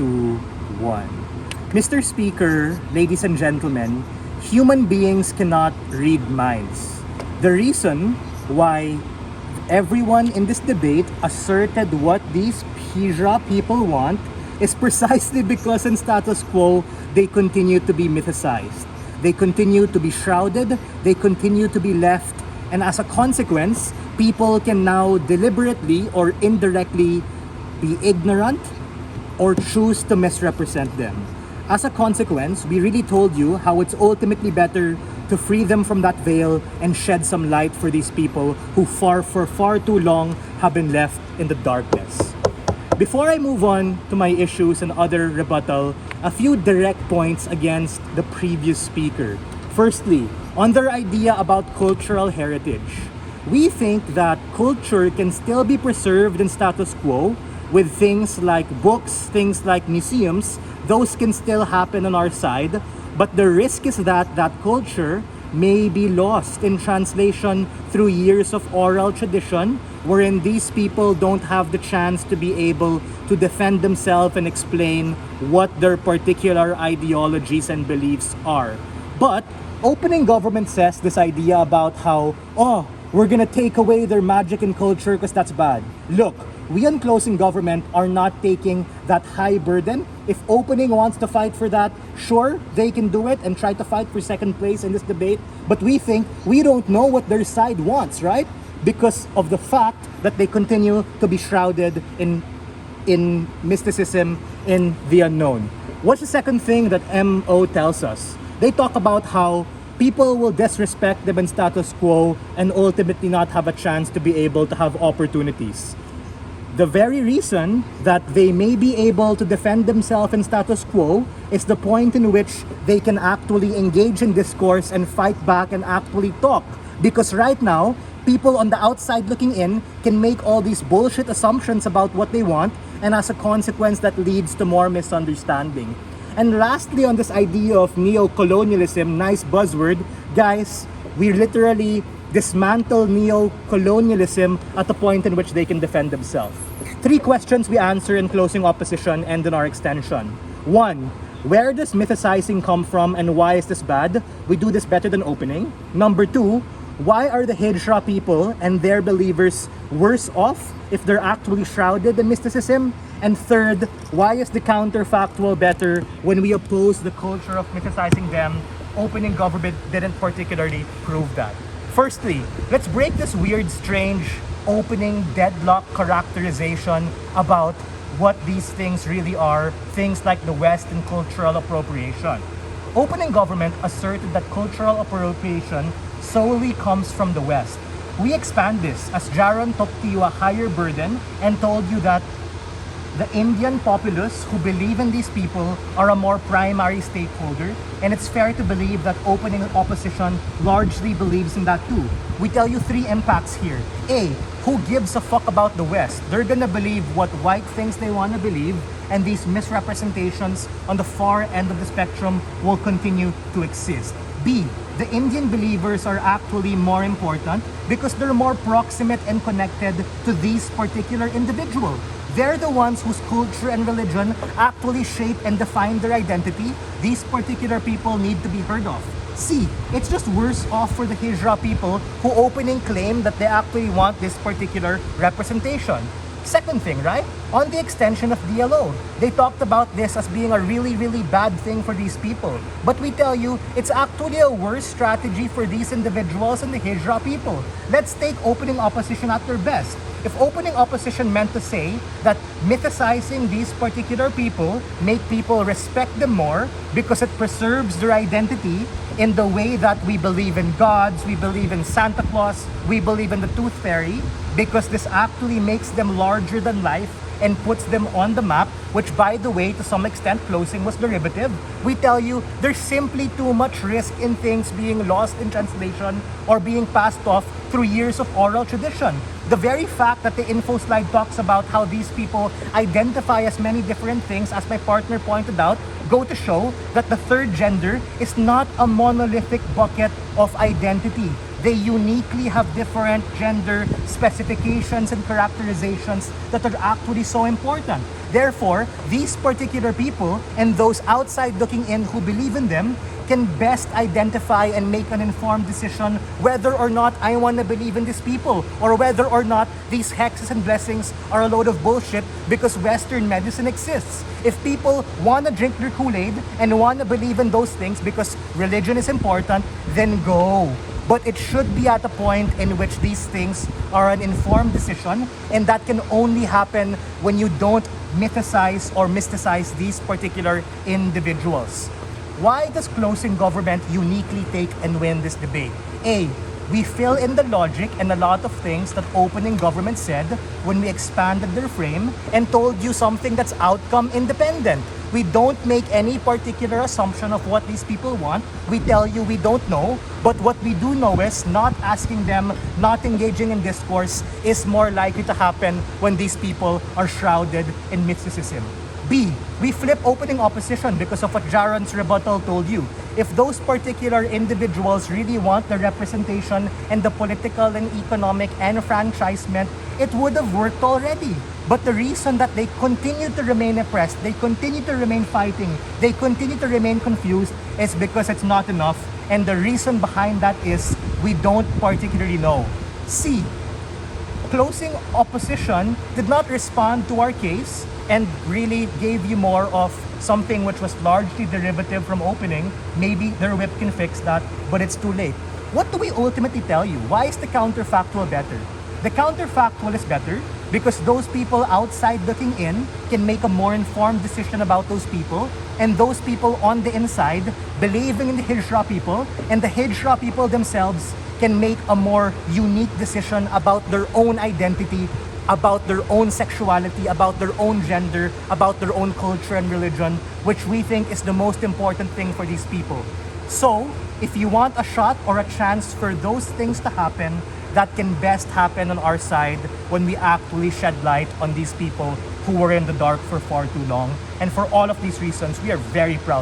2, 1. Mr. Speaker, ladies and gentlemen, human beings cannot read minds. The reason why everyone in this debate asserted what these Hijra people want is precisely because in status quo, they continue to be mythicized. They continue to be shrouded, they continue to be left, and as a consequence, people can now deliberately or indirectly be ignorant or choose to misrepresent them. As a consequence, we really told you how it's ultimately better to free them from that veil and shed some light for these people who for far too long have been left in the darkness. Before I move on to my issues and other rebuttal, a few direct points against the previous speaker. Firstly, on their idea about cultural heritage. We think that culture can still be preserved in status quo with things like books, things like museums. Those can still happen on our side, but the risk is that that culture may be lost in translation through years of oral tradition, wherein these people don't have the chance to be able to defend themselves and explain what their particular ideologies and beliefs are. But opening government says this idea about how, we're gonna take away their magic and culture because that's bad. Look, we on closing government are not taking that high burden. If opening wants to fight for that, sure, they can do it and try to fight for second place in this debate. But we think we don't know what their side wants, right? Because of the fact that they continue to be shrouded in mysticism, in the unknown. What's the second thing that MO tells us? They talk about how people will disrespect them in status quo and ultimately not have a chance to be able to have opportunities. The very reason that they may be able to defend themselves in status quo is the point in which they can actually engage in discourse and fight back and actually talk. Because right now, people on the outside looking in can make all these bullshit assumptions about what they want, and as a consequence, that leads to more misunderstanding. And lastly, on this idea of neo-colonialism, nice buzzword, guys, we literally dismantle neo-colonialism at the point in which they can defend themselves. 3 questions we answer in closing opposition and in our extension. 1, where does mythicizing come from and why is this bad? We do this better than opening. Number 2, why are the Hijra people and their believers worse off if they're actually shrouded in mysticism? And third, why is the counterfactual better when we oppose the culture of mythicizing them? Opening government didn't particularly prove that. Firstly, let's break this weird, strange, opening deadlock characterization about what these things really are, things like the West and cultural appropriation. Opening government asserted that cultural appropriation solely comes from the West. We expand this as Jaron took to you a higher burden and told you that the Indian populace who believe in these people are a more primary stakeholder, and it's fair to believe that opening opposition largely believes in that too. We tell you 3 impacts here. A, who gives a fuck about the West? They're gonna believe what white things they wanna believe, and these misrepresentations on the far end of the spectrum will continue to exist. B, the Indian believers are actually more important because they're more proximate and connected to these particular individuals. They're the ones whose culture and religion actually shape and define their identity. These particular people need to be heard of. C, it's just worse off for the Hijra people who opening claim that they actually want this particular representation. Second thing, right? On the extension of DLO, they talked about this as being a really, really bad thing for these people. But we tell you, it's actually a worse strategy for these individuals and the Hijra people. Let's take opening opposition at their best. If opening opposition meant to say that mythicizing these particular people make people respect them more because it preserves their identity in the way that we believe in gods, we believe in Santa Claus, we believe in the Tooth Fairy, because this actually makes them larger than life and puts them on the map, which by the way, to some extent, closing was derivative. We tell you, there's simply too much risk in things being lost in translation or being passed off through years of oral tradition. The very fact that the Infoslide talks about how these people identify as many different things, as my partner pointed out, go to show that the third gender is not a monolithic bucket of identity. They uniquely have different gender specifications and characterizations that are actually so important. Therefore, these particular people and those outside looking in who believe in them can best identify and make an informed decision whether or not I want to believe in these people, or whether or not these hexes and blessings are a load of bullshit because Western medicine exists. If people want to drink their Kool-Aid and want to believe in those things because religion is important, then go. But it should be at a point in which these things are an informed decision, and that can only happen when you don't mythicize or mysticize these particular individuals. Why does closing government uniquely take and win this debate? A, we fill in the logic and a lot of things that opening government said when we expanded their frame and told you something that's outcome independent. We don't make any particular assumption of what these people want. We tell you we don't know, but what we do know is not asking them, not engaging in discourse is more likely to happen when these people are shrouded in mysticism. B, we flip opening opposition because of what Jaron's rebuttal told you. If those particular individuals really want the representation and the political and economic enfranchisement, it would have worked already. But the reason that they continue to remain oppressed, they continue to remain fighting, they continue to remain confused is because it's not enough. And the reason behind that is we don't particularly know. C, closing opposition did not respond to our case and really gave you more of something which was largely derivative from opening. Maybe their whip can fix that, but it's too late. What do we ultimately tell you? Why is the counterfactual better? The counterfactual is better because those people outside looking in can make a more informed decision about those people, and those people on the inside believing in the Hijra people, and the Hijra people themselves can make a more unique decision about their own identity, about their own sexuality, about their own gender, about their own culture and religion, which we think is the most important thing for these people. So, if you want a shot or a chance for those things to happen, that can best happen on our side when we actually shed light on these people who were in the dark for far too long. And for all of these reasons, we are very proud